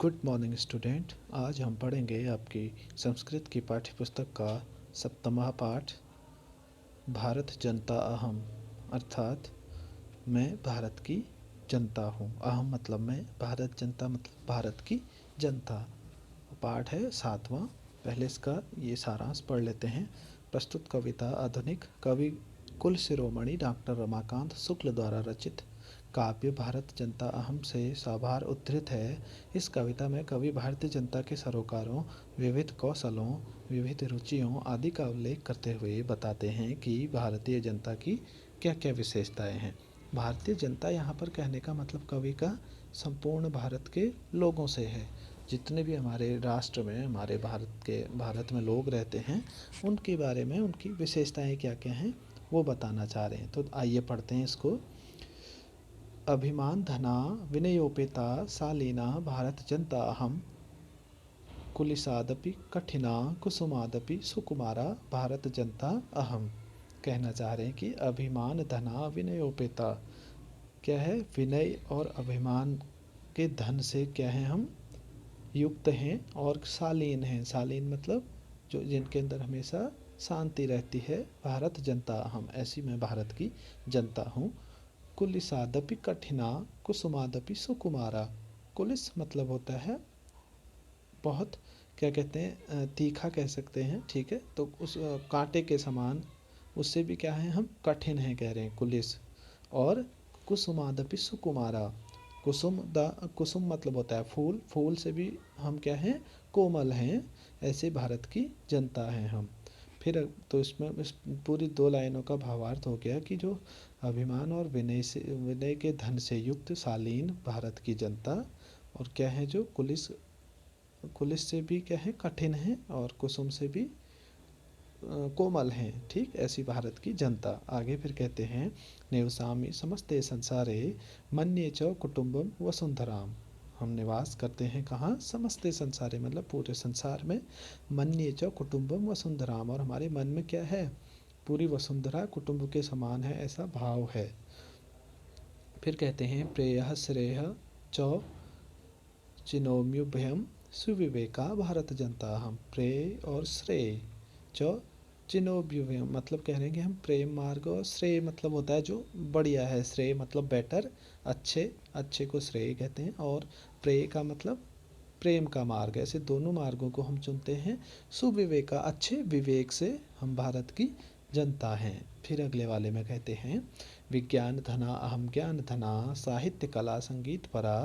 Good morning student. आज हम पढ़ेंगे आपकी संस्कृत की पाठ्य पुस्तक का 7वां पाठ भारत जनता अहम, अर्थात मैं भारत की जनता हूँ। अहम मतलब मैं, भारत जनता मतलब भारत की जनता। पाठ है 7वां। पहले इसका ये सारांश पढ़ लेते हैं। प्रस्तुत कविता आधुनिक कवि कुल शिरोमणि डॉक्टर रमाकांत शुक्ल द्वारा रचित काव्य भारत जनता अहम से साभार उद्धृत है। इस कविता में कवि भारतीय जनता के सरोकारों, विविध कौशलों, विविध रुचियों आदि का उल्लेख करते हुए बताते हैं कि भारतीय जनता की क्या क्या विशेषताएं हैं। भारतीय जनता यहाँ पर कहने का मतलब कवि का संपूर्ण भारत के लोगों से है। जितने भी हमारे राष्ट्र में, हमारे भारत में लोग रहते हैं, उनके बारे में, उनकी विशेषताएं क्या क्या हैं वो बताना चाह रहे हैं। तो आइए पढ़ते हैं इसको। अभिमान धना विनयोपेता शालीना भारत जनता अहम, कुलिसादपि कठिना कुसुमादपि सुकुमारा भारत जनता अहम। कहना चाह रहे हैं कि अभिमान धना विनयोपेता क्या है, विनय और अभिमान के धन से क्या है, हम युक्त हैं। और शालीन हैं, शालीन मतलब जो जिनके अंदर हमेशा शांति रहती है। भारत जनता हम, ऐसी मैं भारत की जनता हूँ। कुलिसादपि कठिना कुसुमादपि सुकुमारा। कुलिस मतलब होता है बहुत, क्या कहते हैं, तीखा कह सकते हैं, ठीक है। तो उस कांटे के समान, उससे भी क्या है, हम कठिन हैं कह रहे हैं कुलिस। और कुसुमादपि सुकुमारा, कुसुम मतलब होता है फूल, फूल से भी हम क्या हैं, कोमल हैं। ऐसे भारत की जनता हैं हम। फिर तो इसमें इस पूरी 2 लाइनों का भावार्थ हो गया कि जो अभिमान और विनय के धन से युक्त शालीन भारत की जनता, और क्या है, जो कुलिस से भी क्या है, कठिन है, और कुसुम से भी कोमल हैं, ठीक। ऐसी भारत की जनता। आगे फिर कहते हैं, नेवसामी समस्ते संसारे मन्ये च कुटुम्बम वसुंधराम। हम निवास करते हैं कहाँ, समस्ते संसारे मतलब पूरे संसार में। मन्ये च कुटुम्बम वसुंधराम, और हमारे मन में क्या है, पूरी वसुंधरा कुटुंब के समान है, ऐसा भाव है। फिर कहते हैं, प्रेयः श्रेयः च चिनोम्युभयम सुविवेका भारत जनता हम। प्रेय और श्रेय च चिनोभ्युभयम मतलब कह रहे हैं कि हम प्रेम मार्ग, और श्रेय मतलब होता है जो बढ़िया है, श्रेय मतलब बेटर, अच्छे, अच्छे को श्रेय कहते हैं। और प्रेय का मतलब प्रेम का मार्ग। ऐसे दोनों मार्गों को हम चुनते हैं। सुविवेका अच्छे विवेक से हम भारत की जनता हैं। फिर अगले वाले में कहते हैं, विज्ञान धना अहम ज्ञान धना साहित्य कला संगीत परा,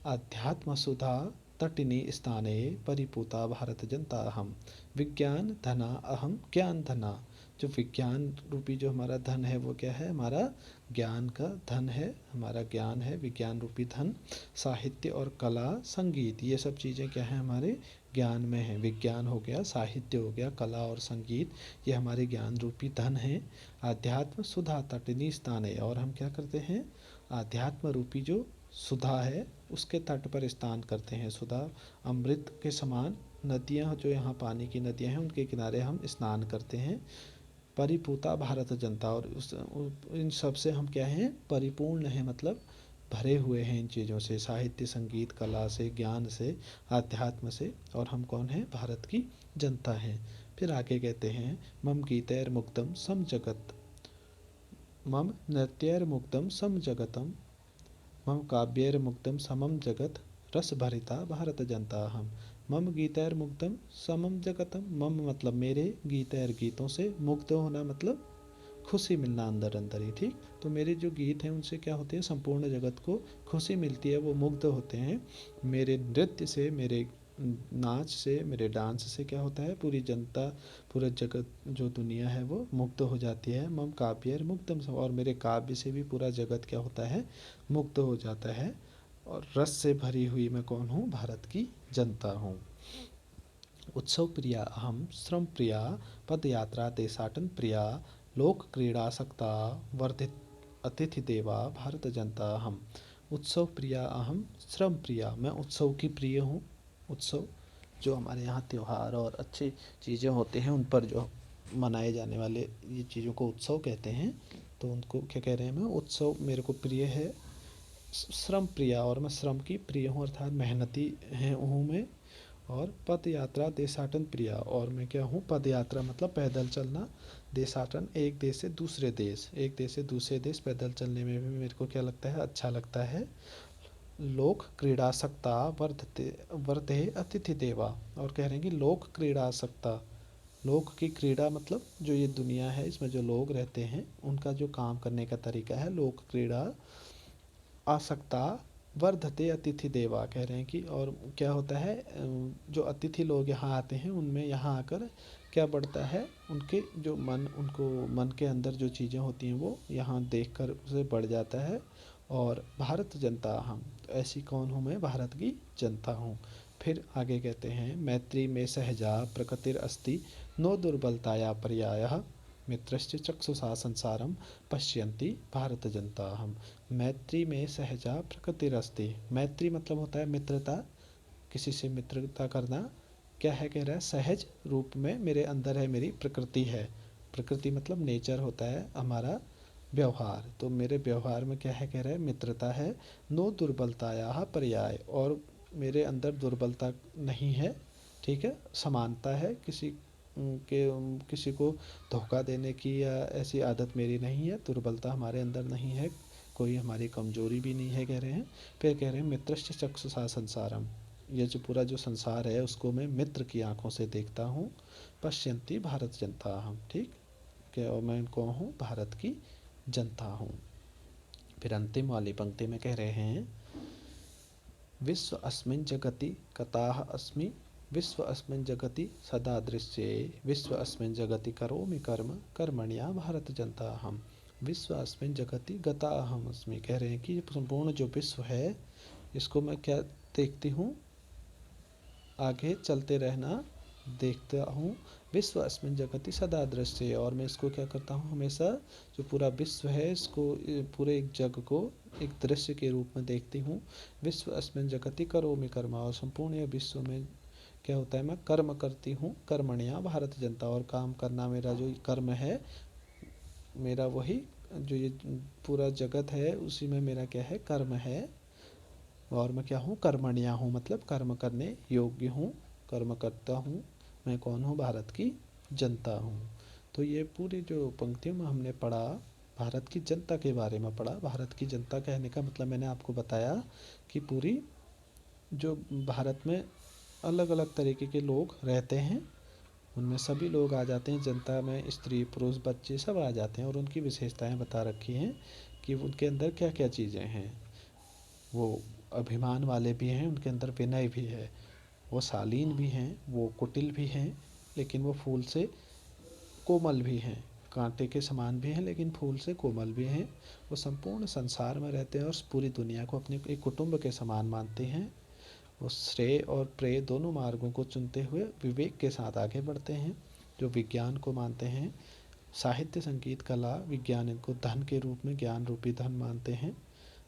अध्यात्म सुधा तटिनी स्थाने परिपूता भारत जनता अहम। विज्ञान धना अहम ज्ञान धना, जो विज्ञान रूपी जो हमारा धन है वो क्या है, हमारा ज्ञान का धन है, हमारा ज्ञान है विज्ञान रूपी धन। साहित्य और कला संगीत, ये सब चीज़ें क्या है, हमारे ज्ञान में है। विज्ञान हो गया, साहित्य हो गया, कला और संगीत, ये हमारे ज्ञान रूपी धन है। आध्यात्म सुधा तटिनी स्थान है, और हम क्या करते हैं, आध्यात्म रूपी जो सुधा है उसके तट पर स्नान करते हैं। सुधा अमृत के समान नदियाँ, जो यहाँ पानी की नदियाँ हैं, उनके किनारे हम स्नान करते हैं। परिपूता भारत जनता, और इन सब से हम क्या हैं, परिपूर्ण हैं, मतलब भरे हुए हैं इन चीज़ों से, साहित्य संगीत कला से, ज्ञान से, आध्यात्म से, और हम कौन हैं, भारत की जनता हैं। फिर आगे कहते हैं, मम गीतैर मुक्तम सम जगत, मम नृत्यैर मुक्तम सम जगतम, मम काव्यैर मुक्तम समम जगत रस भरिता भारत जनता हम। मम गीतैर मुक्तम समम जगतम, मम मतलब मेरे, गीतैर गीतों से, मुक्त होना मतलब खुशी मिलना अंदर अंदर ही, ठीक। तो मेरे जो गीत हैं उनसे क्या होते हैं, संपूर्ण जगत को खुशी मिलती है, वो मुग्ध होते हैं। मेरे नृत्य से, मेरे नाच से, मेरे डांस से क्या होता है, पूरी जनता, पूरा जगत जो दुनिया है वो मुक्त हो जाती है। मम काव्य मुक्तम, और मेरे काव्य से भी पूरा जगत क्या होता है, मुक्त हो जाता है। और रस से भरी हुई मैं कौन हूँ, भारत की जनता हूँ। उत्सव प्रिया अहम श्रम प्रिया, पद यात्रा देशाटन प्रिया, लोक क्रीड़ा सक्ता वर्धित अतिथि देवा भारत जनता हम। उत्सव प्रिया अहम श्रम प्रिया, मैं उत्सव की प्रिय हूँ। उत्सव जो हमारे यहाँ त्यौहार और अच्छी चीज़ें होते हैं, उन पर जो मनाए जाने वाले ये चीज़ों को उत्सव कहते हैं। तो उनको क्या कह रहे हैं, मैं उत्सव मेरे को प्रिय है। श्रम प्रिया, और मैं श्रम की प्रिय हूँ अर्थात मेहनती है हूँ मैं। और पद यात्रा देशाटन प्रिया, और मैं क्या हूँ, पद यात्रा मतलब पैदल चलना, देशाटन एक देश से दूसरे देश, एक देश से दूसरे देश पैदल चलने में भी मेरे को क्या लगता है, अच्छा लगता है। लोक क्रीड़ासक्ता वर्धते वर्धे अतिथि देवा, और कह रहे हैं कि लोक क्रीड़ासक्ता, लोक की क्रीड़ा मतलब जो ये दुनिया है इसमें जो लोग रहते हैं उनका जो काम करने का तरीका है, लोक क्रीड़ा आसक्ता वर्धते अतिथि देवा, कह रहे हैं कि और क्या होता है, जो अतिथि लोग यहाँ आते हैं उनमें यहाँ आकर क्या बढ़ता है, उनके जो मन, उनको मन के अंदर जो चीज़ें होती हैं वो यहाँ देखकर उसे बढ़ जाता है। और भारत जनता हम, तो ऐसी कौन हूँ मैं, भारत की जनता हूँ। फिर आगे कहते हैं, मैत्री में सहजा प्रकृतिर अस्ति नो दुर्बलताया पर्यायः मित्रश्च चक्षुषा संसारम पश्यन्ति भारत जनता हम। मैत्री में सहजा प्रकृतिरस्ति, मैत्री मतलब होता है मित्रता, किसी से मित्रता करना। क्या है, कह रहा है सहज रूप में मेरे अंदर है, मेरी प्रकृति है। प्रकृति मतलब नेचर होता है हमारा व्यवहार, तो मेरे व्यवहार में क्या है, कह रहा है मित्रता है। नो दुर्बलताया पर्याय, और मेरे अंदर दुर्बलता नहीं है, ठीक है, समानता है, किसी को धोखा देने की या ऐसी आदत मेरी नहीं है, दुर्बलता हमारे अंदर नहीं है, कोई हमारी कमजोरी भी नहीं है, कह रहे हैं। फिर कह रहे हैं मित्रश्च चक्षुषा संसारम, ये जो पूरा जो संसार है उसको मैं मित्र की आंखों से देखता हूँ। पश्यंती भारत जनता हम, ठीक, क्या मैं कौन हूँ, भारत की जनता हूँ। फिर अंतिम वाली पंक्ति में कह रहे हैं, विश्व अस्मिन् जगति कताः अस्मि, विश्व अस्मिन् जगति सदा दृश्ये, विश्व अस्मिन् जगति करोमि कर्म कर्मण्या भारत जनता हम। विश्व अस्मिन् जगति गता अहम अस्मि, कह रहे हैं कि संपूर्ण जो विश्व है इसको मैं क्या देखती हूँ, आगे चलते रहना देखता हूँ। विश्व अस्मिन् जगति सदा दृश्य, और मैं इसको क्या करता हूँ, हमेशा जो पूरा विश्व है इसको, पूरे एक जग को एक दृश्य के रूप में देखती हूँ। विश्व अस्मिन् जगति करोमि कर्म, और संपूर्ण ये विश्व में क्या होता है, मैं कर्म करती हूँ। कर्मण्या भारत जनता, और काम करना मेरा जो कर्म है, मेरा वही जो ये पूरा जगत है उसी में मेरा क्या है, कर्म है। और मैं क्या हूँ, कर्मण्या हूँ, मतलब कर्म करने योग्य हूँ, कर्म करता हूँ। मैं कौन हूँ, भारत की जनता हूँ। तो ये पूरी जो पंक्तियों में हमने पढ़ा, भारत की जनता के बारे में पढ़ा। भारत की जनता कहने का मतलब मैंने आपको बताया कि पूरी जो भारत में अलग अलग तरीके के लोग रहते हैं, उनमें सभी लोग आ जाते हैं, जनता में स्त्री पुरुष बच्चे सब आ जाते हैं, और उनकी विशेषताएं बता रखी हैं कि उनके अंदर क्या क्या चीज़ें हैं। वो अभिमान वाले भी हैं, उनके अंदर विनय भी है, वो शालीन भी हैं, वो कुटिल भी हैं, लेकिन वो फूल से कोमल भी हैं, कांटे के समान भी हैं लेकिन फूल से कोमल भी हैं। वो संपूर्ण संसार में रहते हैं और पूरी दुनिया को अपने एक कुटुंब के समान मानते हैं। वो श्रेय और प्रेय दोनों मार्गों को चुनते हुए विवेक के साथ आगे बढ़ते हैं। जो विज्ञान को मानते हैं, साहित्य संगीत कला विज्ञान, इनको धन के रूप में ज्ञान रूपी धन मानते हैं।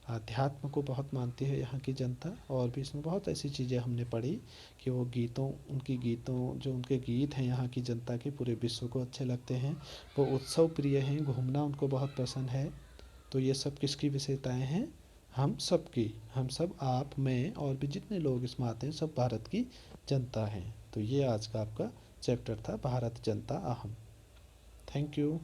आध्यात्म को बहुत मानती है यहाँ की जनता। और भी इसमें बहुत ऐसी चीज़ें हमने पढ़ी कि वो गीतों, उनकी गीतों, जो उनके गीत हैं यहाँ की जनता के, पूरे विश्व को अच्छे लगते हैं। वो उत्सव प्रिय हैं, घूमना उनको बहुत पसंद है। तो ये सब किसकी विशेषताएं हैं, हम सब की, हम सब, आप, मैं और भी जितने लोग इसमें आते हैं सब भारत की जनता हैं। तो ये आज का आपका चैप्टर था, भारत जनता अहम। Thank you.